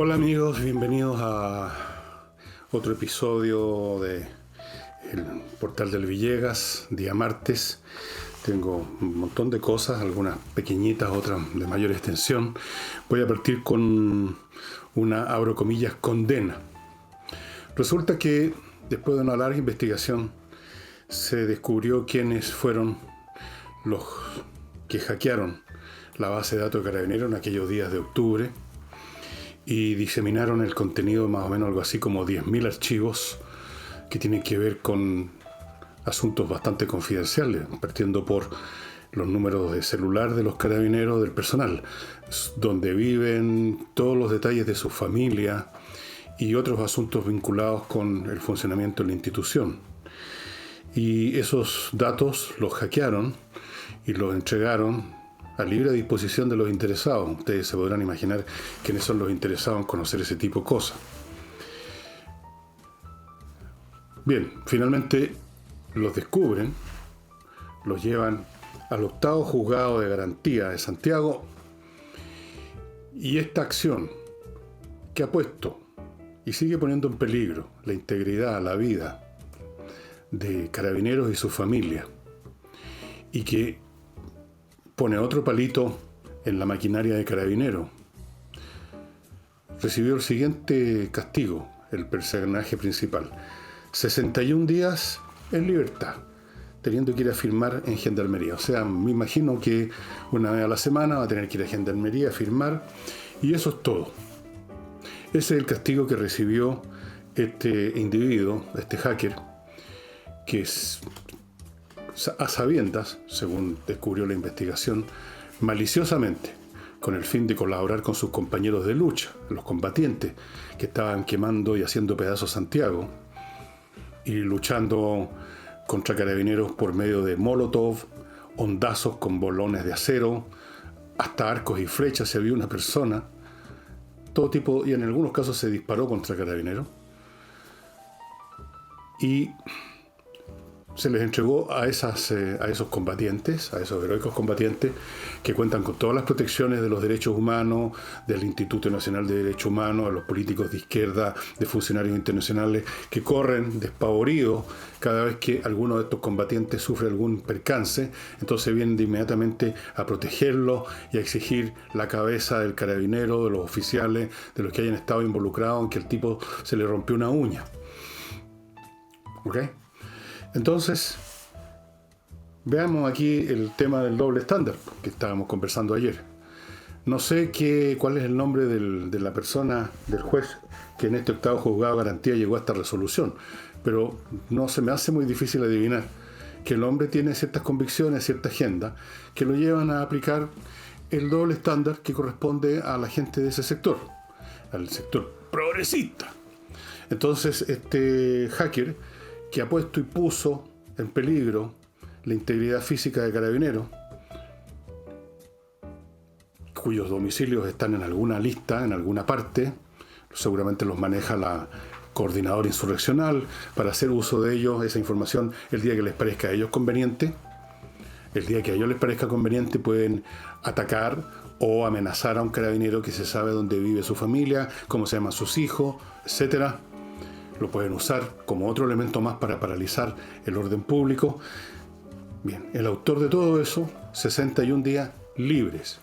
Hola amigos, bienvenidos a otro episodio de El Portal del Villegas, día martes. Tengo un montón de cosas, algunas pequeñitas, otras de mayor extensión. Voy a partir con una, abro comillas, condena. Resulta que después de una larga investigación se descubrió quiénes fueron los que hackearon la base de datos de Carabineros en aquellos días de octubre y diseminaron el contenido, más o menos algo así como 10.000 archivos que tienen que ver con asuntos bastante confidenciales, partiendo por los números de celular de los carabineros, del personal, donde viven, todos los detalles de su familia y otros asuntos vinculados con el funcionamiento de la institución. Y esos datos los hackearon y los entregaron a libre disposición de los interesados. Ustedes se podrán imaginar quiénes son los interesados en conocer ese tipo de cosas. Bien, finalmente los descubren, los llevan al octavo juzgado de garantía de Santiago, y esta acción que ha puesto y sigue poniendo en peligro la integridad, la vida de carabineros y su familia, y que pone otro palito en la maquinaria de carabineros, recibió el siguiente castigo, el personaje principal: 61 días en libertad, teniendo que ir a firmar en Gendarmería. O sea, me imagino que una vez a la semana va a tener que ir a Gendarmería a firmar, y eso es todo. Ese es el castigo que recibió este individuo, este hacker, que es, a sabiendas, según descubrió la investigación, maliciosamente, con el fin de colaborar con sus compañeros de lucha, los combatientes que estaban quemando y haciendo pedazos Santiago, y luchando contra carabineros por medio de molotov, hondazos con bolones de acero, hasta arcos y flechas. Se vio una persona, todo tipo, y en algunos casos se disparó contra carabineros, y se les entregó a esos combatientes, a esos heroicos combatientes, que cuentan con todas las protecciones de los derechos humanos, del Instituto Nacional de Derechos Humanos, a los políticos de izquierda, de funcionarios internacionales, que corren despavoridos cada vez que alguno de estos combatientes sufre algún percance. Entonces vienen de inmediatamente a protegerlo y a exigir la cabeza del carabinero, de los oficiales, de los que hayan estado involucrados, aunque el tipo se le rompió una uña. ¿Ok? Entonces, veamos aquí el tema del doble estándar que estábamos conversando ayer. No sé cuál es el nombre de la persona, del juez, que en este octavo juzgado de garantía llegó a esta resolución, pero no se me hace muy difícil adivinar que el hombre tiene ciertas convicciones, cierta agenda, que lo llevan a aplicar el doble estándar que corresponde a la gente de ese sector, al sector progresista. Entonces, este hacker, que ha puesto y puso en peligro la integridad física de carabineros, cuyos domicilios están en alguna lista, en alguna parte, seguramente los maneja la coordinadora insurreccional para hacer uso de ellos, esa información, el día que les parezca a ellos conveniente. El día que a ellos les parezca conveniente pueden atacar o amenazar a un carabinero que se sabe dónde vive su familia, cómo se llaman sus hijos, etcétera. Lo pueden usar como otro elemento más para paralizar el orden público. Bien, el autor de todo eso, 61 días libres.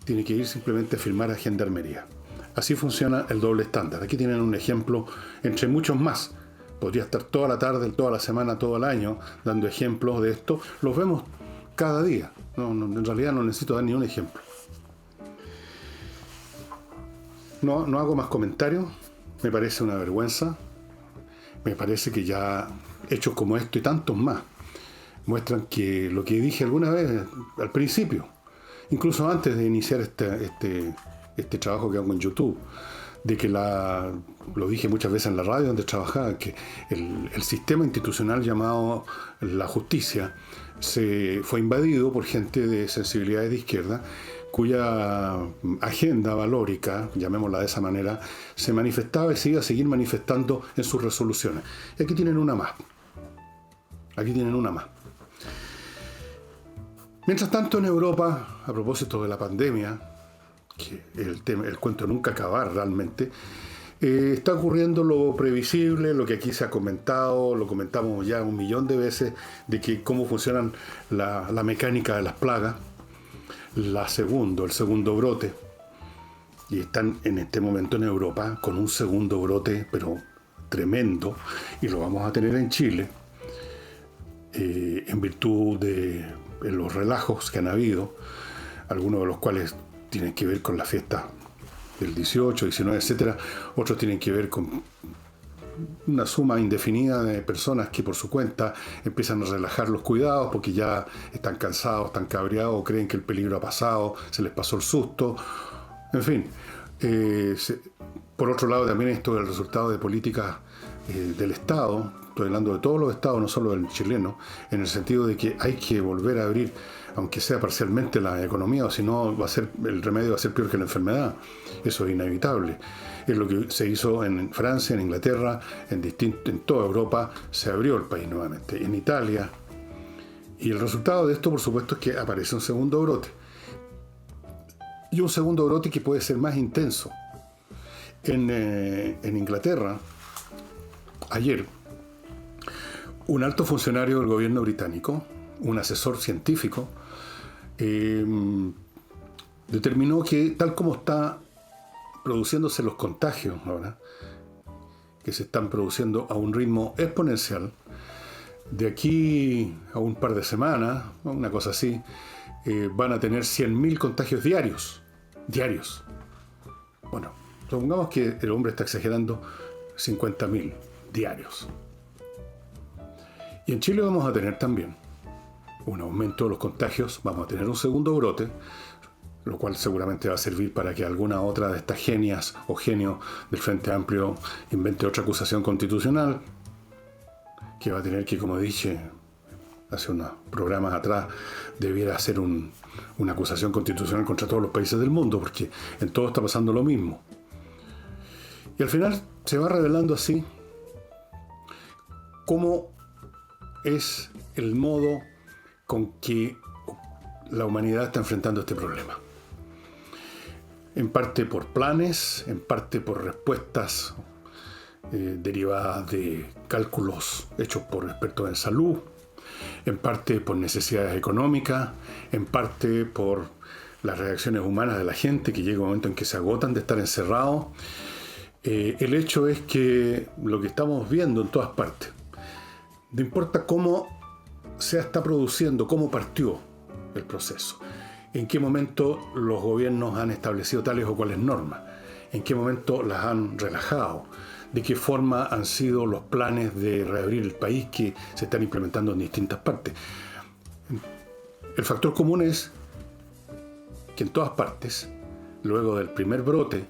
Tiene que ir simplemente a firmar a Gendarmería. Así funciona el doble estándar. Aquí tienen un ejemplo entre muchos más. Podría estar toda la tarde, toda la semana, todo el año dando ejemplos de esto. Los vemos cada día. No, en realidad no necesito dar ni un ejemplo. No hago más comentarios. Me parece una vergüenza. Me parece que ya hechos como esto y tantos más muestran que lo que dije alguna vez al principio, incluso antes de iniciar este trabajo que hago en YouTube, de que lo dije muchas veces en la radio donde trabajaba, que el sistema institucional llamado la justicia fue invadido por gente de sensibilidades de izquierda, cuya agenda valórica, llamémosla de esa manera, se manifestaba y se iba a seguir manifestando en sus resoluciones. Y aquí tienen una más. Mientras tanto, en Europa, a propósito de la pandemia, que el cuento nunca acabar realmente, está ocurriendo lo previsible, lo que aquí se ha comentado, lo comentamos ya 1.000.000 de veces, de que cómo funcionan la mecánica de las plagas, el segundo brote, y están en este momento en Europa con un segundo brote, pero tremendo, y lo vamos a tener en Chile, en virtud de los relajos que han habido, algunos de los cuales tienen que ver con la fiesta del 18, 19, etcétera. Otros tienen que ver con una suma indefinida de personas que por su cuenta empiezan a relajar los cuidados porque ya están cansados, están cabreados, creen que el peligro ha pasado, se les pasó el susto. En fin, por otro lado también esto es el resultado de políticas del Estado. Estoy hablando de todos los estados, no solo del chileno, en el sentido de que hay que volver a abrir, aunque sea parcialmente, la economía, o si no, el remedio va a ser peor que la enfermedad. Eso es inevitable. Es lo que se hizo en Francia, en Inglaterra, en toda Europa, se abrió el país nuevamente, en Italia. Y el resultado de esto, por supuesto, es que aparece un segundo brote. Y un segundo brote que puede ser más intenso. En Inglaterra, ayer, un alto funcionario del gobierno británico, un asesor científico, determinó que tal como está produciéndose los contagios ahora, que se están produciendo a un ritmo exponencial, de aquí a un par de semanas, una cosa así, van a tener 100.000 contagios diarios. Bueno, supongamos que el hombre está exagerando, 50.000 diarios. Y en Chile vamos a tener también un aumento de los contagios, vamos a tener un segundo brote, lo cual seguramente va a servir para que alguna otra de estas genias o genio del Frente Amplio invente otra acusación constitucional, que va a tener que, como dije hace unos programas atrás, debiera hacer una acusación constitucional contra todos los países del mundo, porque en todo está pasando lo mismo. Y al final se va revelando así cómo es el modo con que la humanidad está enfrentando este problema. En parte por planes, en parte por respuestas derivadas de cálculos hechos por expertos en salud, en parte por necesidades económicas, en parte por las reacciones humanas de la gente, que llega un momento en que se agotan de estar encerrados. El hecho es que lo que estamos viendo en todas partes, no importa cómo se está produciendo, cómo partió el proceso, en qué momento los gobiernos han establecido tales o cuales normas, en qué momento las han relajado, de qué forma han sido los planes de reabrir el país que se están implementando en distintas partes. El factor común es que en todas partes, luego del primer brote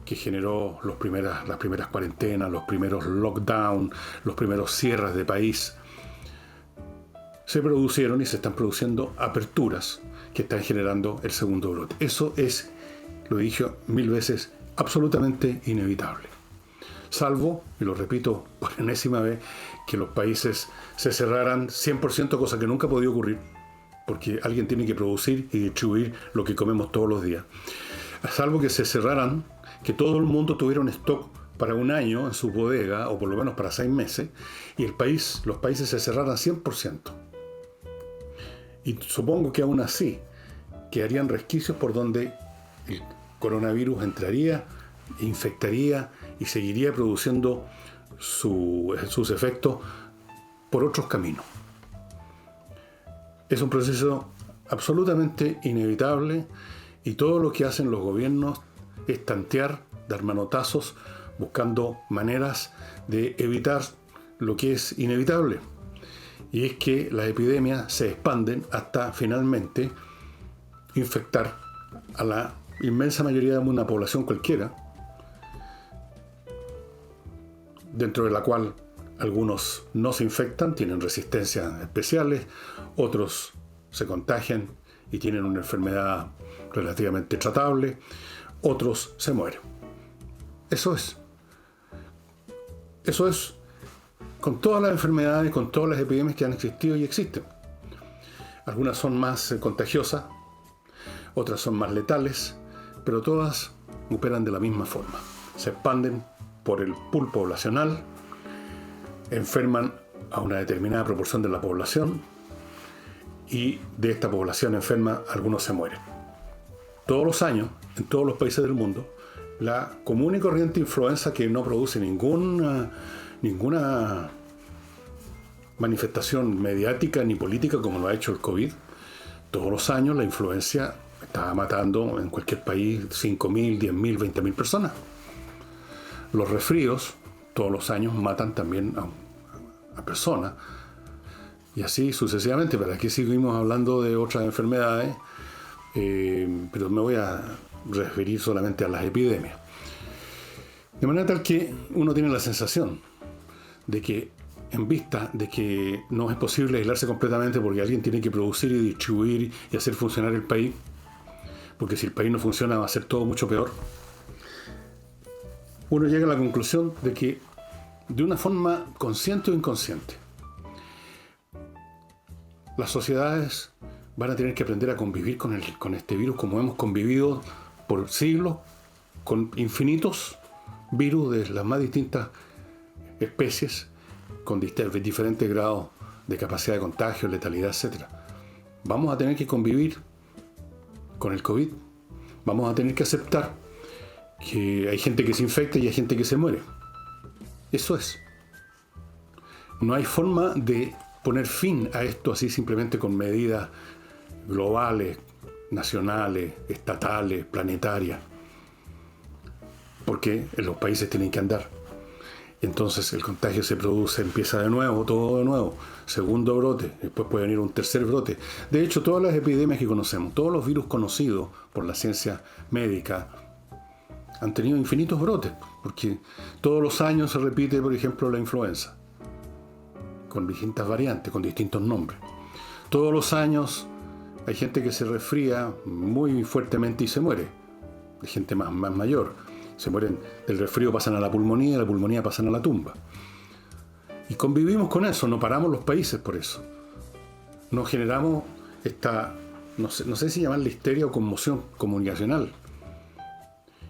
que generó las primeras cuarentenas, los primeros lockdowns, los primeros cierres de país, se producieron y se están produciendo aperturas que están generando el segundo brote. Eso es, lo he dicho 1000 veces, absolutamente inevitable. Salvo, y lo repito por enésima vez, que los países se cerraran 100%, cosa que nunca ha podido ocurrir, porque alguien tiene que producir y distribuir lo que comemos todos los días. Salvo que se cerraran, que todo el mundo tuviera un stock para un año en su bodega, o por lo menos para 6 meses, y los países se cerraran 100%. Y supongo que aún así quedarían resquicios por donde el coronavirus entraría, infectaría y seguiría produciendo sus efectos por otros caminos. Es un proceso absolutamente inevitable y todo lo que hacen los gobiernos es tantear, dar manotazos, buscando maneras de evitar lo que es inevitable. Y es que las epidemias se expanden hasta finalmente infectar a la inmensa mayoría de una población cualquiera, dentro de la cual algunos no se infectan, tienen resistencias especiales, otros se contagian y tienen una enfermedad relativamente tratable, otros se mueren. Eso es con todas las enfermedades, con todas las epidemias que han existido y existen. Algunas son más contagiosas, otras son más letales, pero todas operan de la misma forma. Se expanden por el pool poblacional, enferman a una determinada proporción de la población y de esta población enferma algunos se mueren. Todos los años, en todos los países del mundo, la común y corriente influenza que no produce ninguna manifestación mediática ni política como lo ha hecho el COVID, todos los años la influencia estaba matando en cualquier país 5.000, 10.000, 20.000 personas. Los resfríos todos los años matan también a personas y así sucesivamente. Pero aquí seguimos hablando de otras enfermedades, pero me voy a referir solamente a las epidemias. De manera tal que uno tiene la sensación de que, en vista de que no es posible aislarse completamente porque alguien tiene que producir y distribuir y hacer funcionar el país, porque si el país no funciona va a ser todo mucho peor, uno llega a la conclusión de que, de una forma consciente o inconsciente, las sociedades van a tener que aprender a convivir con este virus como hemos convivido por siglos con infinitos virus de las más distintas especies, con diferentes grados de capacidad de contagio, letalidad, etc. Vamos a tener que convivir con el COVID. Vamos a tener que aceptar que hay gente que se infecta y hay gente que se muere. Eso es. No hay forma de poner fin a esto así simplemente con medidas globales, nacionales, estatales, planetarias, porque los países tienen que andar. Entonces el contagio se produce, empieza de nuevo, todo de nuevo, segundo brote, después puede venir un tercer brote. De hecho, todas las epidemias que conocemos, todos los virus conocidos por la ciencia médica, han tenido infinitos brotes, porque todos los años se repite, por ejemplo, la influenza, con distintas variantes, con distintos nombres. Todos los años hay gente que se resfría muy fuertemente y se muere, hay gente más mayor. Se mueren del resfrío, pasan a la pulmonía, de la pulmonía pasan a la tumba. Y convivimos con eso, no paramos los países por eso. No generamos esta, no sé si llamarla histeria o conmoción comunicacional,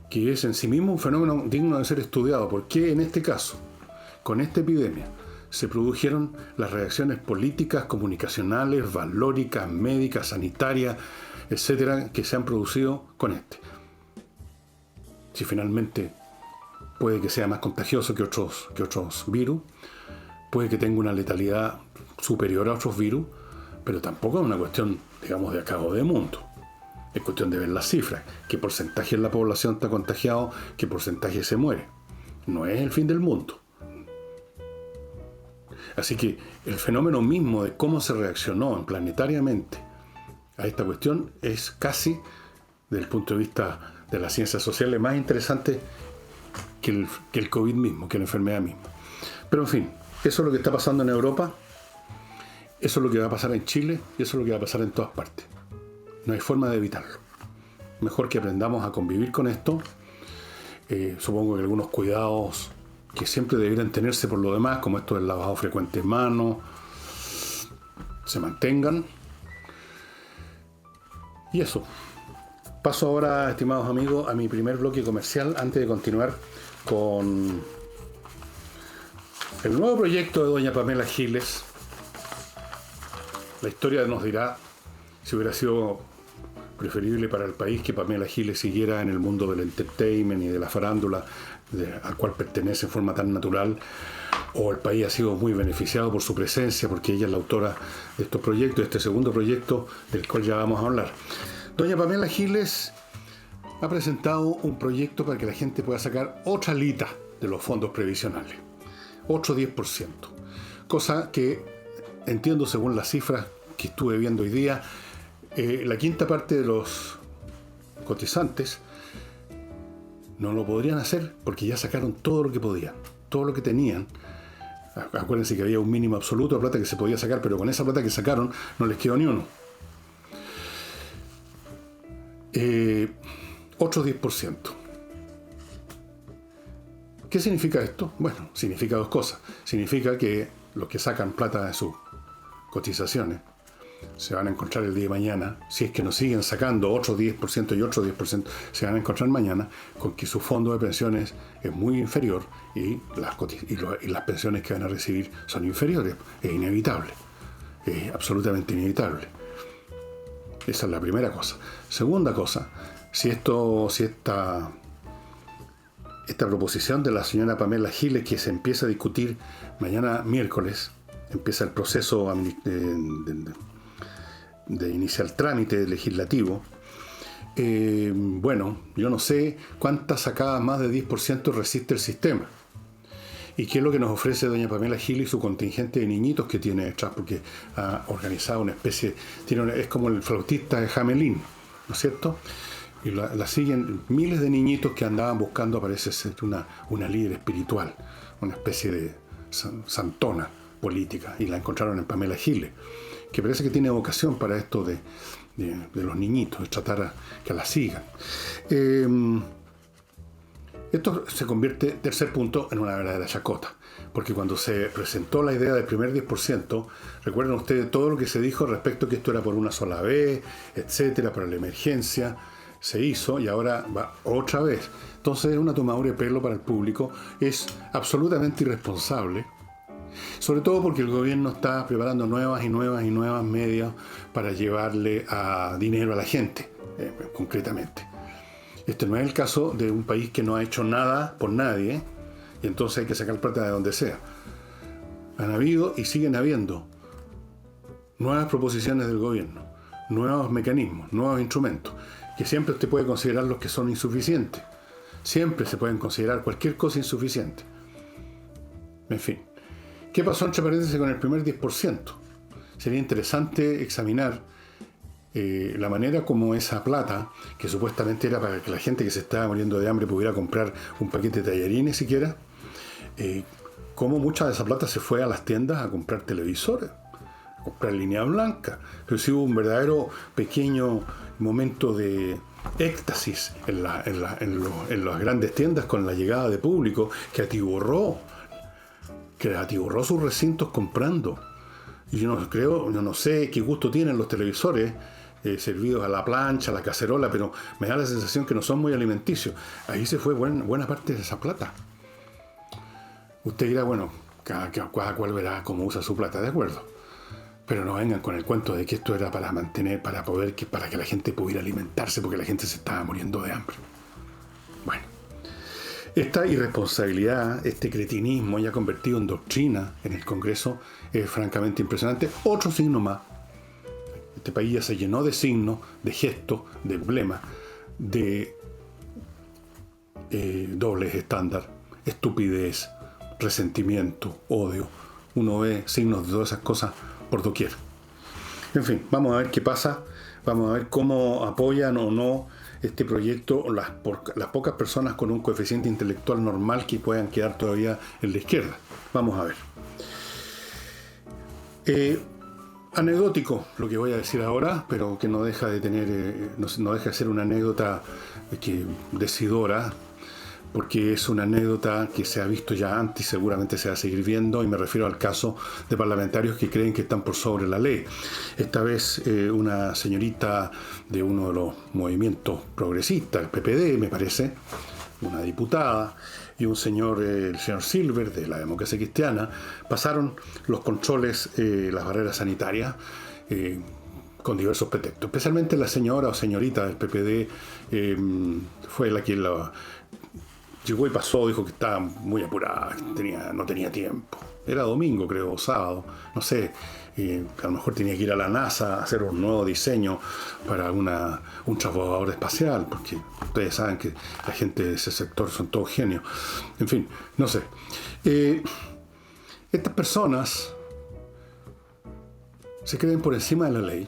que es en sí mismo un fenómeno digno de ser estudiado. ¿Por qué en este caso, con esta epidemia, se produjeron las reacciones políticas, comunicacionales, valóricas, médicas, sanitarias, etcétera, que se han producido con este? Si finalmente puede que sea más contagioso que otros virus, puede que tenga una letalidad superior a otros virus, pero tampoco es una cuestión, digamos, de acabo de mundo. Es cuestión de ver las cifras, qué porcentaje de la población está contagiado, qué porcentaje se muere. No es el fin del mundo. Así que el fenómeno mismo de cómo se reaccionó planetariamente a esta cuestión es casi, desde el punto de vista de las ciencias sociales, más interesante que el COVID mismo, que la enfermedad misma. Pero en fin, eso es lo que está pasando en Europa, eso es lo que va a pasar en Chile y eso es lo que va a pasar en todas partes. No hay forma de evitarlo. Mejor que aprendamos a convivir con esto. Supongo que algunos cuidados que siempre debieran tenerse por lo demás, como esto del lavado frecuente de manos, se mantengan. Y eso. Paso ahora, estimados amigos, a mi primer bloque comercial antes de continuar con el nuevo proyecto de doña Pamela Giles. La historia nos dirá si hubiera sido preferible para el país que Pamela Giles siguiera en el mundo del entertainment y de la farándula, al cual pertenece en forma tan natural, o el país ha sido muy beneficiado por su presencia, porque ella es la autora de estos proyectos, de este segundo proyecto del cual ya vamos a hablar. Doña Pamela Giles ha presentado un proyecto para que la gente pueda sacar otra alita de los fondos previsionales, otro 10%, cosa que entiendo según las cifras que estuve viendo hoy día, la quinta parte de los cotizantes no lo podrían hacer porque ya sacaron todo lo que podían, todo lo que tenían. Acuérdense que había un mínimo absoluto de plata que se podía sacar, pero con esa plata que sacaron no les quedó ni uno. Otro 10%. ¿Qué significa esto? Bueno, significa dos cosas. Significa que los que sacan plata de sus cotizaciones se van a encontrar el día de mañana, si es que nos siguen sacando otro 10% y otro 10%, se van a encontrar mañana con que su fondo de pensiones es muy inferior y las pensiones que van a recibir son inferiores. Es inevitable, es absolutamente inevitable. Esa es la primera cosa. Segunda cosa, si esta proposición de la señora Pamela Giles, que se empieza a discutir mañana miércoles, empieza el proceso de iniciar trámite legislativo, bueno, yo no sé cuántas sacadas más de 10% resiste el sistema. ¿Y qué es lo que nos ofrece doña Pamela Giles y su contingente de niñitos que tiene detrás? Porque ha organizado una especie, es como el flautista de Hamelin, ¿no es cierto? Y la siguen miles de niñitos que andaban buscando, parece ser, una líder espiritual, una especie de santona política, y la encontraron en Pamela Giles, que parece que tiene vocación para esto de los niñitos, de tratar a que la sigan. Esto se convierte, tercer punto, en una verdadera chacota, porque cuando se presentó la idea del primer 10%, recuerden ustedes todo lo que se dijo respecto a que esto era por una sola vez, etcétera, para la emergencia, se hizo y ahora va otra vez. Entonces es una tomadura de pelo para el público, es absolutamente irresponsable, sobre todo porque el gobierno está preparando nuevas medidas para llevarle dinero a la gente, concretamente. Este no es el caso de un país que no ha hecho nada por nadie, y entonces hay que sacar plata de donde sea. Han habido y siguen habiendo nuevas proposiciones del gobierno, nuevos mecanismos, nuevos instrumentos, que siempre usted puede considerar los que son insuficientes. Siempre se pueden considerar cualquier cosa insuficiente. En fin. ¿Qué pasó, entre paréntesis, con el primer 10%? Sería interesante examinar la manera como esa plata, que supuestamente era para que la gente que se estaba muriendo de hambre pudiera comprar un paquete de tallarines siquiera, cómo mucha de esa plata se fue a las tiendas a comprar televisores, a comprar línea blanca. Pero sí hubo un verdadero pequeño momento de éxtasis en las grandes tiendas con la llegada de público que atiborró sus recintos comprando. Y yo no sé qué gusto tienen los televisores servidos a la plancha, a la cacerola, pero me da la sensación que no son muy alimenticios. Ahí se fue buena parte de esa plata. Usted dirá, bueno, cada cual verá cómo usa su plata, de acuerdo. Pero no vengan con el cuento de que esto era para mantener, para que la gente pudiera alimentarse, porque la gente se estaba muriendo de hambre. Bueno. Esta irresponsabilidad, este cretinismo ya convertido en doctrina en el Congreso es francamente impresionante. Otro signo más. Este país ya se llenó de signos, de gestos, de emblemas, de dobles estándar, estupidez, resentimiento, odio. Uno ve signos de todas esas cosas por doquier. En fin, vamos a ver qué pasa. Vamos a ver cómo apoyan o no este proyecto las pocas personas con un coeficiente intelectual normal que puedan quedar todavía en la izquierda. Vamos a ver. Anecdótico lo que voy a decir ahora, pero que no deja de tener, no deja de ser una anécdota decidora, porque es una anécdota que se ha visto ya antes y seguramente se va a seguir viendo, y me refiero al caso de parlamentarios que creen que están por sobre la ley. Esta vez una señorita de uno de los movimientos progresistas, el PPD me parece, una diputada, y un señor, el señor Silver, de la Democracia Cristiana, pasaron los controles, las barreras sanitarias, con diversos pretextos. Especialmente la señora o señorita del PPD fue la que llegó y pasó, dijo que estaba muy apurada, no tenía tiempo. Era domingo, creo, o sábado, no sé. A lo mejor tenía que ir a la NASA a hacer un nuevo diseño para un transbordador espacial, porque ustedes saben que la gente de ese sector son todos genios. En fin, no sé. Estas personas se creen por encima de la ley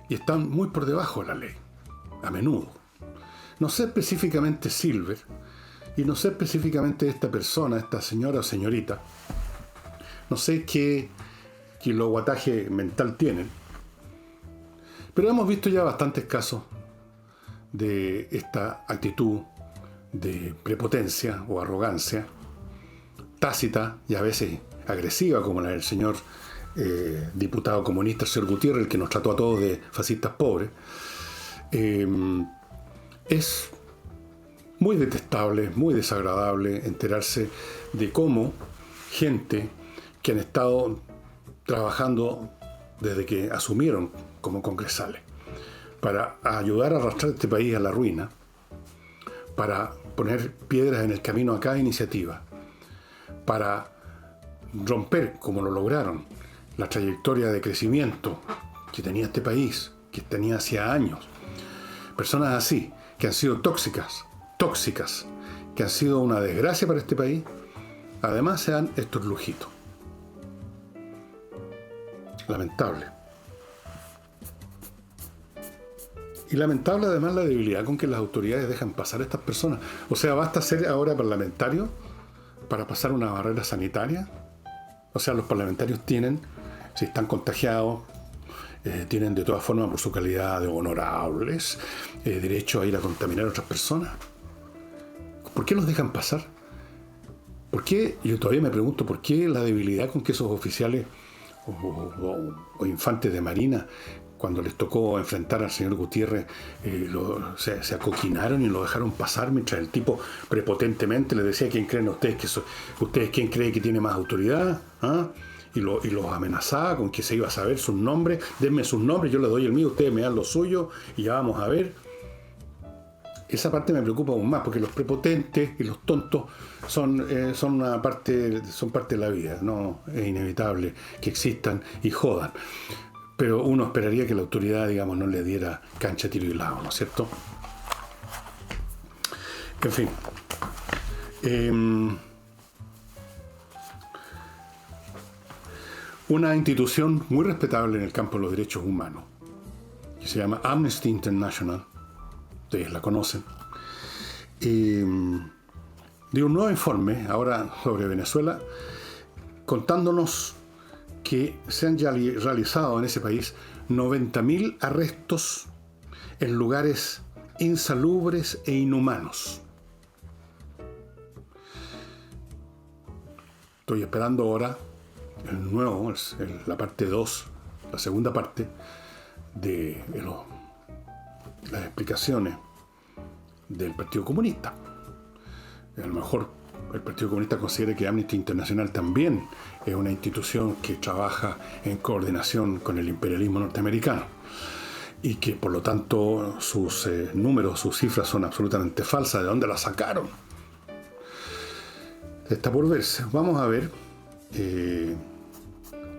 y están muy por debajo de la ley, a menudo. No sé específicamente Silver, y no sé específicamente esta persona, esta señora o señorita. No sé qué kilowattaje mental tienen. Pero hemos visto ya bastantes casos de esta actitud de prepotencia o arrogancia, tácita y a veces agresiva, como la del señor diputado comunista, el señor Gutiérrez, el que nos trató a todos de fascistas pobres, es muy detestable, muy desagradable enterarse de cómo gente que han estado trabajando desde que asumieron como congresales para ayudar a arrastrar este país a la ruina, para poner piedras en el camino a cada iniciativa, para romper, como lo lograron, la trayectoria de crecimiento que tenía este país, que tenía hacía años. Personas así, que han sido tóxicas, que han sido una desgracia para este país, además se dan estos lujitos. Lamentable. Y lamentable además la debilidad con que las autoridades dejan pasar a estas personas. O sea, basta ser ahora parlamentario para pasar una barrera sanitaria. O sea, los parlamentarios tienen, si están contagiados, tienen de todas formas, por su calidad de honorables, derecho a ir a contaminar a otras personas. ¿Por qué los dejan pasar? ¿Por qué? Yo todavía me pregunto, ¿por qué la debilidad con que esos oficiales o infantes de marina, cuando les tocó enfrentar al señor Gutiérrez, se acoquinaron y lo dejaron pasar, mientras el tipo prepotentemente les decía: ¿quién creen ustedes que ustedes quién cree que tiene más autoridad? ¿Ah? Y los amenazaba con que se iba a saber sus nombres. Denme sus nombres, yo les doy el mío, ustedes me dan los suyos y ya vamos a ver. Esa parte me preocupa aún más, porque los prepotentes y los tontos son parte de la vida, ¿no? Es inevitable que existan y jodan. Pero uno esperaría que la autoridad, digamos, no le diera cancha, tiro y lado, ¿no es cierto? En fin. Una institución muy respetable en el campo de los derechos humanos, que se llama Amnesty International, ustedes la conocen, dio un nuevo informe ahora sobre Venezuela, contándonos que se han ya realizado en ese país 90.000 arrestos en lugares insalubres e inhumanos. Estoy esperando ahora el nuevo, la parte 2, la segunda parte de las explicaciones del Partido Comunista. A lo mejor el Partido Comunista considera que Amnesty International también es una institución que trabaja en coordinación con el imperialismo norteamericano y que por lo tanto sus números, sus cifras son absolutamente falsas. ¿De dónde las sacaron? Está por verse. Vamos a ver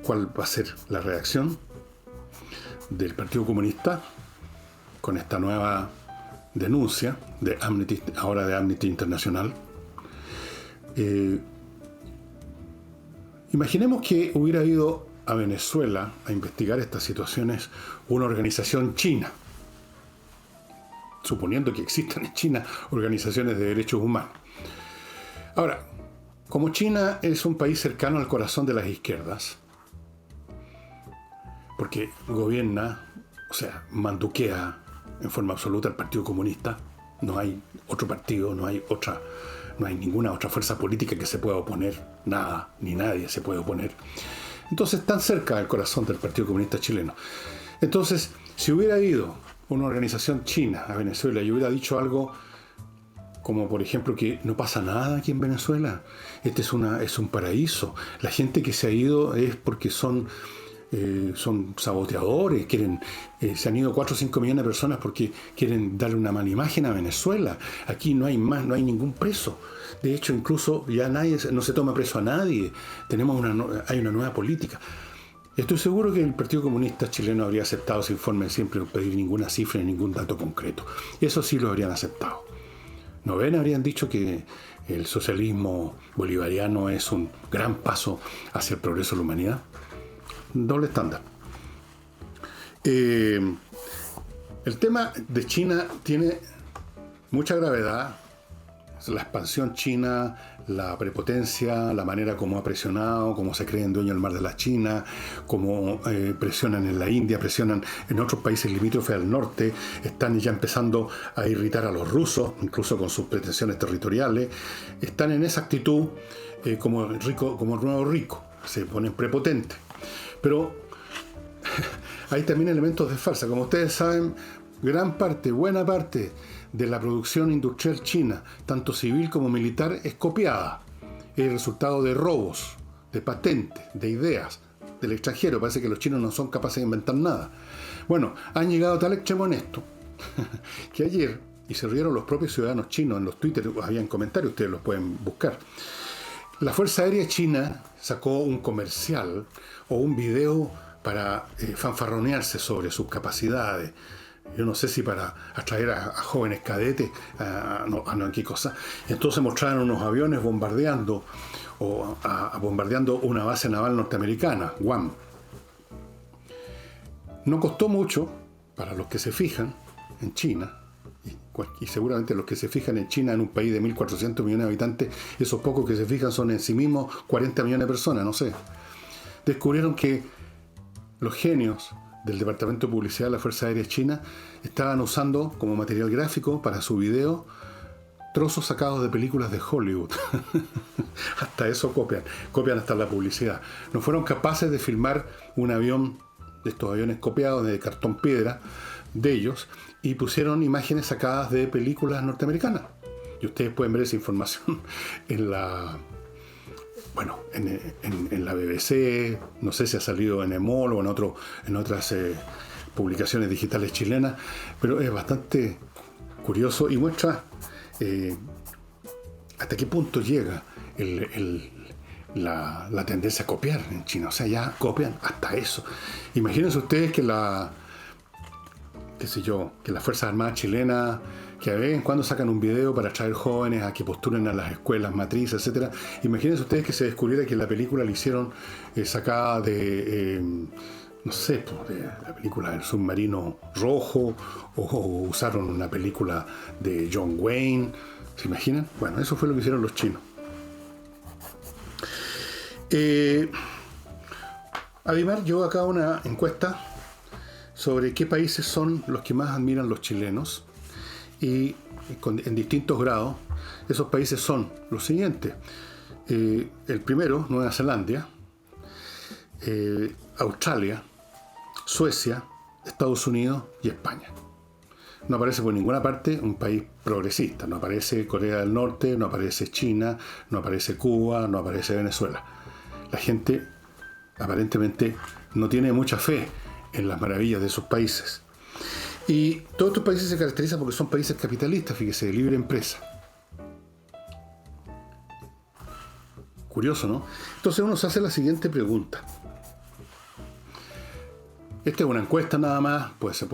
cuál va a ser la reacción del Partido Comunista con esta nueva denuncia de Amnesty, ahora de Amnesty International. Imaginemos que hubiera ido a Venezuela a investigar estas situaciones una organización china, suponiendo que existan en China organizaciones de derechos humanos. Ahora, como China es un país cercano al corazón de las izquierdas, porque gobierna, o sea, manduquea en forma absoluta al Partido Comunista, no hay otro partido, no hay ninguna otra fuerza política que se pueda oponer, nada, ni nadie se puede oponer. Entonces, tan cerca del corazón del Partido Comunista chileno. Entonces, si hubiera ido una organización china a Venezuela y hubiera dicho algo como, por ejemplo, que no pasa nada aquí en Venezuela, este es un paraíso, la gente que se ha ido es porque son saboteadores, se han ido 4 o 5 millones de personas porque quieren darle una mala imagen a Venezuela. Aquí no hay ningún preso. De hecho, incluso ya no se toma preso a nadie. Hay una nueva política. Estoy seguro que el Partido Comunista chileno habría aceptado ese informe sin pedir ninguna cifra ni ningún dato concreto. Eso sí lo habrían aceptado. ¿No ven? Habrían dicho que el socialismo bolivariano es un gran paso hacia el progreso de la humanidad. Doble estándar. El tema de China tiene mucha gravedad. La expansión china, la prepotencia, la manera como ha presionado, cómo se creen dueños del mar de la China, cómo presionan en la India, presionan en otros países limítrofes al norte, están ya empezando a irritar a los rusos, incluso con sus pretensiones territoriales, están en esa actitud como el nuevo rico, se ponen prepotentes. Pero hay también elementos de farsa. Como ustedes saben, buena parte de la producción industrial china, tanto civil como militar, es copiada. Es el resultado de robos, de patentes, de ideas del extranjero. Parece que los chinos no son capaces de inventar nada. Bueno, han llegado a tal extremo en esto que ayer, y se rieron los propios ciudadanos chinos en los Twitter, habían comentarios, ustedes los pueden buscar. La Fuerza Aérea China sacó un comercial o un video para fanfarronearse sobre sus capacidades. Yo no sé si para atraer a jóvenes cadetes, no qué cosa. Entonces mostraron unos aviones bombardeando una base naval norteamericana, Guam. No costó mucho para los que se fijan en China, y seguramente los que se fijan en China, en un país de 1.400 millones de habitantes, esos pocos que se fijan son en sí mismos 40 millones de personas, no sé. Descubrieron que los genios del Departamento de Publicidad de la Fuerza Aérea China estaban usando como material gráfico para su video trozos sacados de películas de Hollywood. Hasta eso copian hasta la publicidad. No fueron capaces de filmar un avión, de estos aviones copiados de cartón piedra de ellos, y pusieron imágenes sacadas de películas norteamericanas. Y ustedes pueden ver esa información en la BBC, no sé si ha salido en EMOL o en otras publicaciones digitales chilenas, pero es bastante curioso y muestra hasta qué punto llega la tendencia a copiar en China. O sea, ya copian hasta eso. Imagínense ustedes que las Fuerzas Armadas chilenas, que a vez en cuando sacan un video para atraer jóvenes a que postulen a las escuelas matrices, etc. Imagínense ustedes que se descubriera que la película la hicieron sacada de, no sé, de la película del submarino rojo, o usaron una película de John Wayne. ¿Se imaginan? Bueno, eso fue lo que hicieron los chinos. Además, yo acá una encuesta sobre qué países son los que más admiran los chilenos, y en distintos grados. Esos países son los siguientes. El primero, Nueva Zelanda, Australia, Suecia, Estados Unidos y España. No aparece por ninguna parte un país progresista. No aparece Corea del Norte, no aparece China, no aparece Cuba, no aparece Venezuela. La gente aparentemente no tiene mucha fe en las maravillas de esos países. Y todos estos países se caracterizan porque son países capitalistas, fíjese, de libre empresa. Curioso, ¿no? Entonces uno se hace la siguiente pregunta. Esta es una encuesta nada más, pues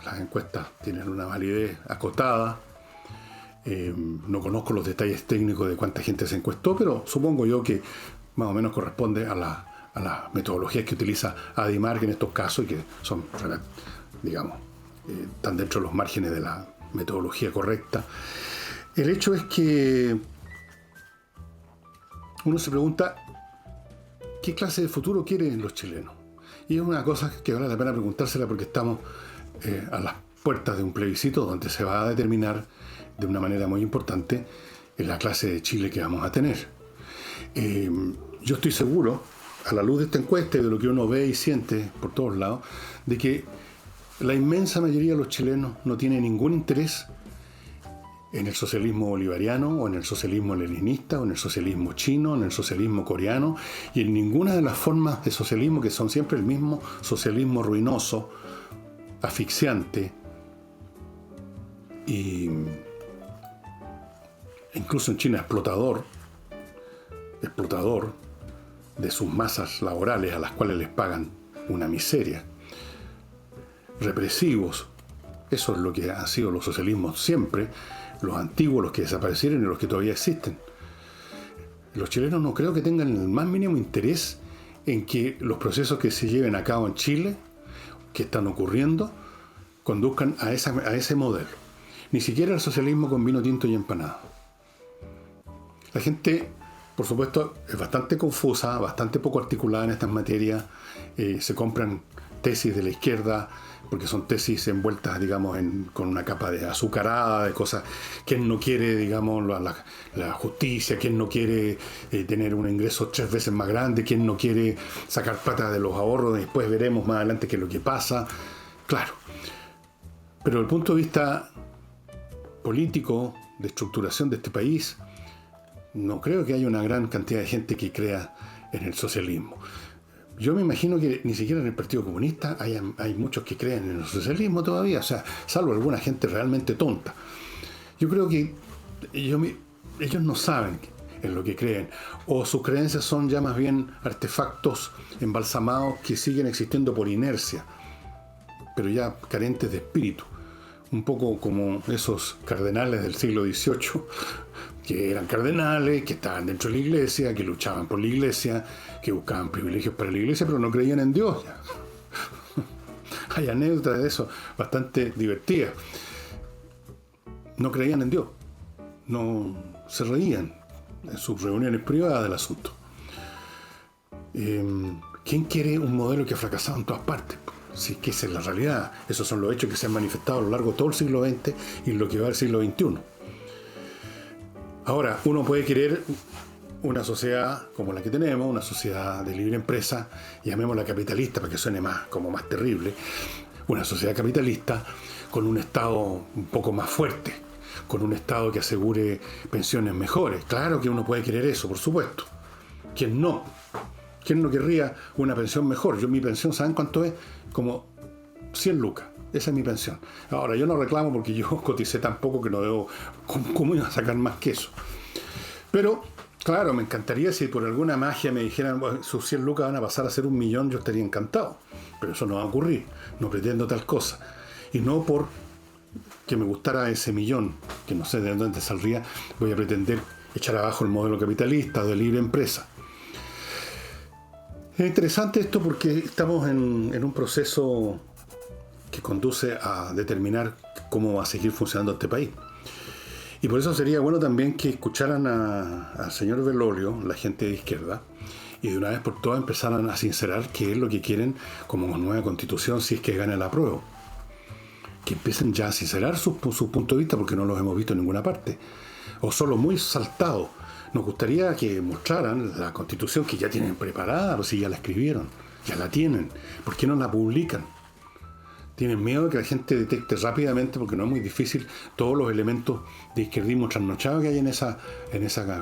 las encuestas tienen una validez acotada. No conozco los detalles técnicos de cuánta gente se encuestó, pero supongo yo que más o menos corresponde a las metodologías que utiliza ADIMARC en estos casos, y que son, digamos, están dentro de los márgenes de la metodología correcta. El hecho es que uno se pregunta qué clase de futuro quieren los chilenos. Y es una cosa que vale la pena preguntársela, porque estamos a las puertas de un plebiscito donde se va a determinar de una manera muy importante la clase de Chile que vamos a tener. Yo estoy seguro, a la luz de esta encuesta y de lo que uno ve y siente por todos lados, de que la inmensa mayoría de los chilenos no tiene ningún interés en el socialismo bolivariano, o en el socialismo leninista, o en el socialismo chino, o en el socialismo coreano, y en ninguna de las formas de socialismo que son siempre el mismo socialismo ruinoso, asfixiante, e incluso en China explotador de sus masas laborales, a las cuales les pagan una miseria. Represivos. Eso es lo que han sido los socialismos siempre, los antiguos, los que desaparecieron y los que todavía existen. Los chilenos no creo que tengan el más mínimo interés en que los procesos que se lleven a cabo en Chile, que están ocurriendo, conduzcan a ese modelo. Ni siquiera el socialismo con vino tinto y empanada. La gente, por supuesto, es bastante confusa, bastante poco articulada en estas materias. Se compran tesis de la izquierda, porque son tesis envueltas, digamos, con una capa de azucarada, de cosas. ¿Quién no quiere, digamos, la justicia? ¿Quién no quiere tener un ingreso 3 veces más grande? ¿Quién no quiere sacar plata de los ahorros? Después veremos más adelante qué es lo que pasa. Claro. Pero desde el punto de vista político, de estructuración de este país, no creo que haya una gran cantidad de gente que crea en el socialismo. Yo me imagino que ni siquiera en el Partido Comunista hay muchos que creen en el socialismo todavía, o sea, salvo alguna gente realmente tonta. Yo creo que ellos no saben en lo que creen, o sus creencias son ya más bien artefactos embalsamados que siguen existiendo por inercia, pero ya carentes de espíritu. Un poco como esos cardenales del siglo XVIII, que eran cardenales, que estaban dentro de la iglesia, que luchaban por la iglesia, que buscaban privilegios para la iglesia, pero no creían en Dios. Hay anécdotas de eso bastante divertidas. No creían en Dios, no se reían en sus reuniones privadas del asunto. ¿Quién quiere un modelo que ha fracasado en todas partes? Sí, que esa es la realidad. Esos son los hechos que se han manifestado a lo largo de todo el siglo XX y lo que va al siglo XXI. Ahora, uno puede querer una sociedad como la que tenemos, una sociedad de libre empresa, llamémosla capitalista para que suene más terrible, una sociedad capitalista con un Estado un poco más fuerte, con un Estado que asegure pensiones mejores. Claro que uno puede querer eso, por supuesto. ¿Quién no? ¿Quién no querría una pensión mejor? Mi pensión, ¿saben cuánto es? Como 100 lucas. Esa es mi pensión. Ahora, yo no reclamo porque yo coticé tan poco que no debo... ¿Cómo iba a sacar más que eso? Pero, claro, me encantaría si por alguna magia me dijeran, bueno, sus 100 lucas van a pasar a ser 1 millón, yo estaría encantado. Pero eso no va a ocurrir. No pretendo tal cosa. Y no por que me gustara ese millón, que no sé de dónde saldría, voy a pretender echar abajo el modelo capitalista de libre empresa. Es interesante esto porque estamos en un proceso que conduce a determinar cómo va a seguir funcionando este país. Y por eso sería bueno también que escucharan al señor Bergoglio, la gente de izquierda, y de una vez por todas empezaran a sincerar qué es lo que quieren como nueva constitución si es que gana el apruebo. Que empiecen ya a sincerar su punto de vista porque no los hemos visto en ninguna parte. O solo muy saltados. Nos gustaría que mostraran la constitución que ya tienen preparada, o si ya la escribieron, ya la tienen. ¿Por qué no la publican? Tienen miedo de que la gente detecte rápidamente, porque no es muy difícil, todos los elementos de izquierdismo trasnochado que hay en esa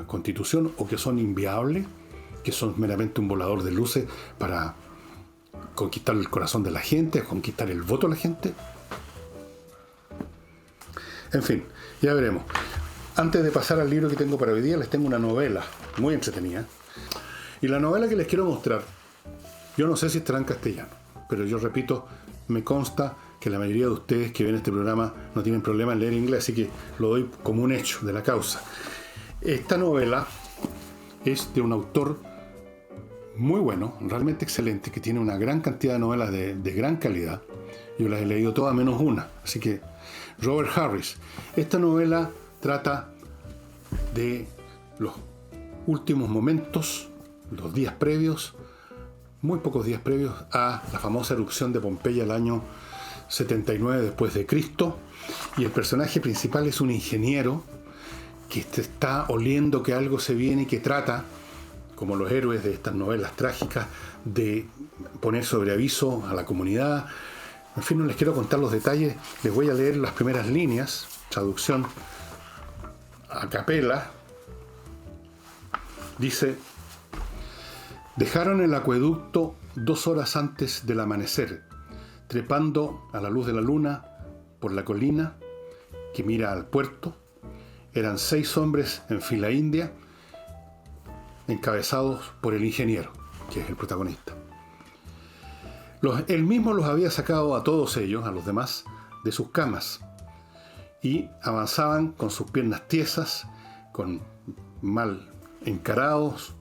constitución, o que son inviables, que son meramente un volador de luces para conquistar el corazón de la gente, conquistar el voto de la gente. En fin, ya veremos. Antes de pasar al libro que tengo para hoy día, les tengo una novela muy entretenida. Y la novela que les quiero mostrar, yo no sé si estará en castellano, pero yo repito, me consta que la mayoría de ustedes que ven este programa no tienen problema en leer inglés, así que lo doy como un hecho de la causa. Esta novela es de un autor muy bueno, realmente excelente, que tiene una gran cantidad de novelas de gran calidad. Yo las he leído todas menos una, así que Robert Harris. Esta novela trata de los últimos momentos, los días previos, muy pocos días previos a la famosa erupción de Pompeya el año 79 después de Cristo, y el personaje principal es un ingeniero que está oliendo que algo se viene y que trata, como los héroes de estas novelas trágicas, de poner sobre aviso a la comunidad. En fin, no les quiero contar los detalles, les voy a leer las primeras líneas, traducción a capela. Dice: dejaron el acueducto 2 horas antes del amanecer, trepando a la luz de la luna por la colina que mira al puerto. Eran 6 hombres en fila india, encabezados por el ingeniero, que es el protagonista. Él mismo los había sacado a todos ellos, a los demás, de sus camas, y avanzaban con sus piernas tiesas, con mal encarados,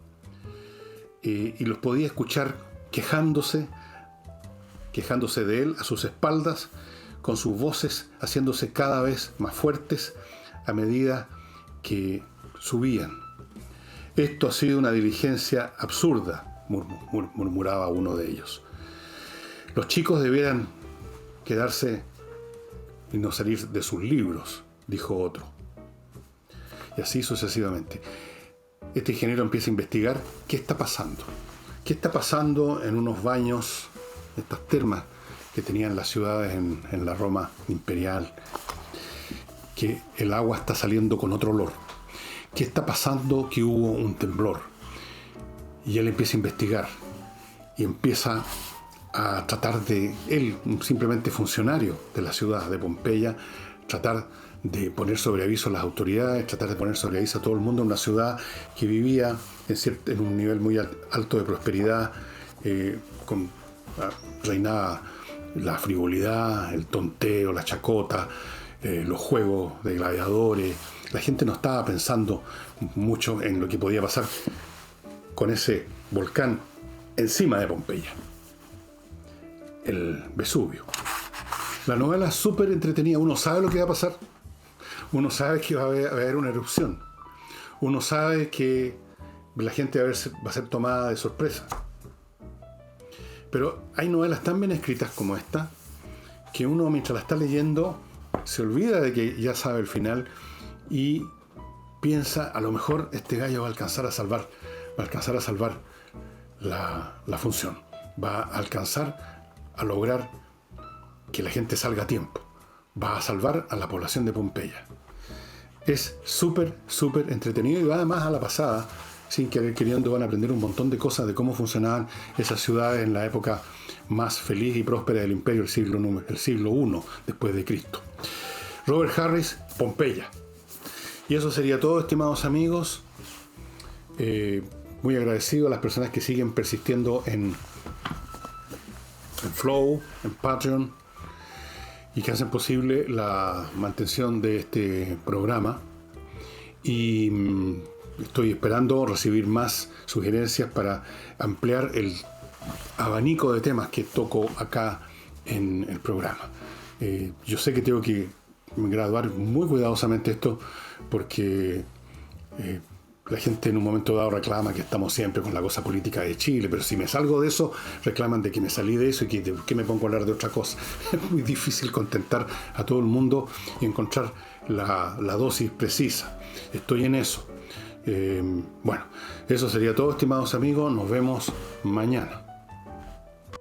y los podía escuchar quejándose de él a sus espaldas, con sus voces haciéndose cada vez más fuertes a medida que subían. Esto ha sido una diligencia absurda, murmuraba uno de ellos. Los chicos debieran quedarse y no salir de sus libros, dijo otro. Y así sucesivamente. Este ingeniero empieza a investigar qué está pasando. ¿Qué está pasando en unos baños, estas termas que tenían las ciudades en la Roma imperial? Que el agua está saliendo con otro olor. ¿Qué está pasando? Que hubo un temblor. Y él empieza a investigar. Y empieza a tratar de, él, simplemente funcionario de la ciudad de Pompeya, tratar de poner sobre aviso a las autoridades, tratar de poner sobre aviso a todo el mundo en una ciudad que vivía en un nivel muy alto de prosperidad, reinaba la frivolidad, el tonteo, la chacota, los juegos de gladiadores. La gente no estaba pensando mucho en lo que podía pasar con ese volcán encima de Pompeya, el Vesubio. La novela es súper entretenida. Uno sabe lo que va a pasar. Uno sabe que va a haber una erupción. Uno sabe que la gente va a ser tomada de sorpresa. Pero hay novelas tan bien escritas como esta, que uno, mientras la está leyendo, se olvida de que ya sabe el final y piensa, a lo mejor este gallo va a alcanzar a salvar la función. Va a alcanzar a lograr que la gente salga a tiempo. Va a salvar a la población de Pompeya. Es súper entretenido y va además a la pasada, sin querer queriendo, van a aprender un montón de cosas de cómo funcionaban esas ciudades en la época más feliz y próspera del imperio, el siglo I después de Cristo. Robert Harris, Pompeya. Y eso sería todo, estimados amigos. Muy agradecido a las personas que siguen persistiendo en Flow, en Patreon, y que hacen posible la mantención de este programa. Y estoy esperando recibir más sugerencias para ampliar el abanico de temas que toco acá en el programa. Yo sé que tengo que graduar muy cuidadosamente esto porque la gente en un momento dado reclama que estamos siempre con la cosa política de Chile, pero si me salgo de eso, reclaman de que me salí de eso y que me pongo a hablar de otra cosa. Es muy difícil contentar a todo el mundo y encontrar la dosis precisa. Estoy en eso. Bueno, eso sería todo, estimados amigos. Nos vemos mañana.